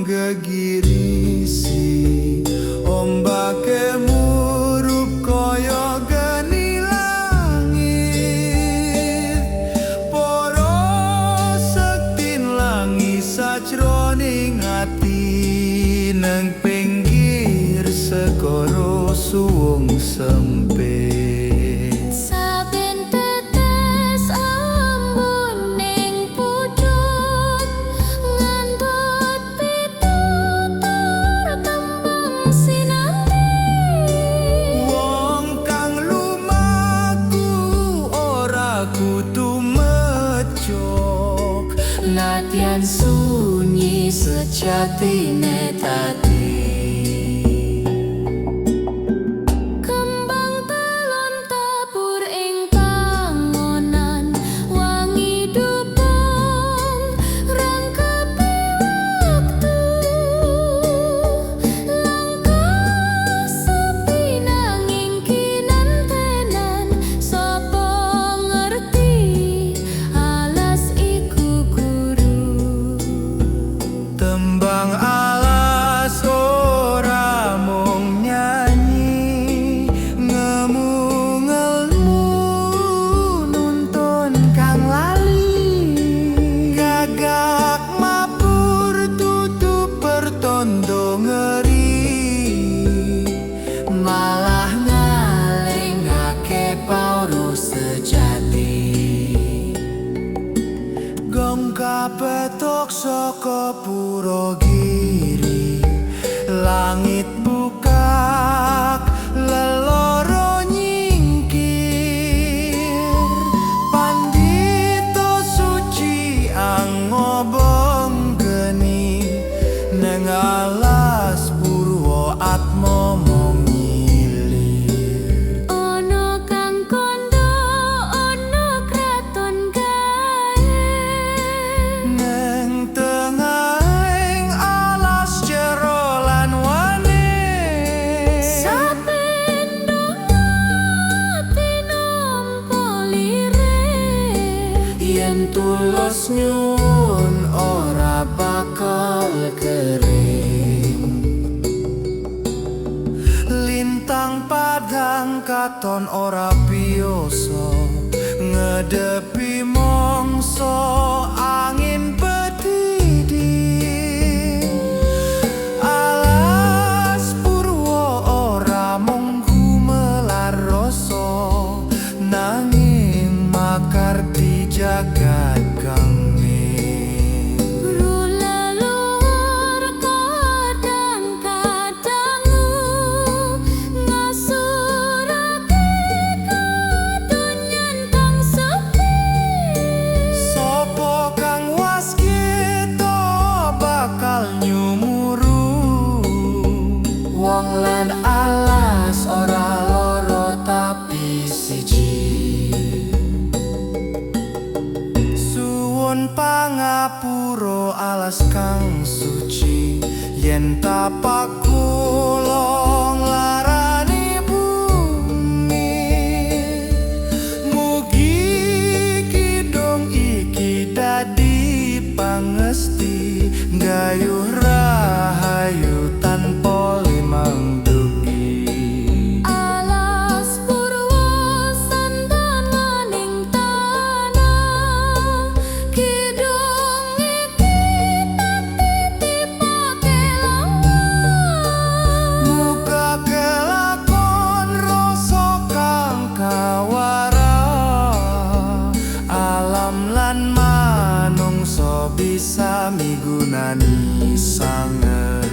gegirisi ombake murup kaya geni langit. Para sektin langi sajroning ati nang pinggir segara suwung sempit. Nadyan sunyi sejatine tadi. Kembang telon tabur ing pangonan, wangi dupung rangkepi wektu. Langkah sepi nanging kinantenan, sapa ngerti alas iku tembang alas ora mung nyanyi, ngemu ngelmu nuntun kang lali. Gagak mabur tutup pertondo ngeri, malah ngalingake paurus sejati. Gong kapetok saka pura giri, langit bukak leloro nyingkir. Pandito suci angobong geni, neng alas purwa atma mongilir. Ono kang kondo, ono kraton gae. Neng tengahing alas jero lan wane, Sapendo ngati nampa lirik. Yen tulus nyuwun ora bakal kering. lintang padhang katon ora biasa ngedepi mangsa angin bedidih. Alas purwa ora mung gumelar rasa, nanging makar di jagat ganging. Rulelur kadang-kadangmu ngasurake kadonyan kang sepi. Sopo kang waskita bakal nyumuru, Wong lan alas ora loro tapi siji. suwun pangapura alas kang suci. Yen tapak kula nglarani bumi, mugi kidung iki dadi pangesti, gayuh rahayu tanpa limang dugi. Alas purwa sandamaning tanah, kidung iki tapi tipake lawan. Muga kelakon rasa kang kawara, alam lan manungsa bisa migunani sanget.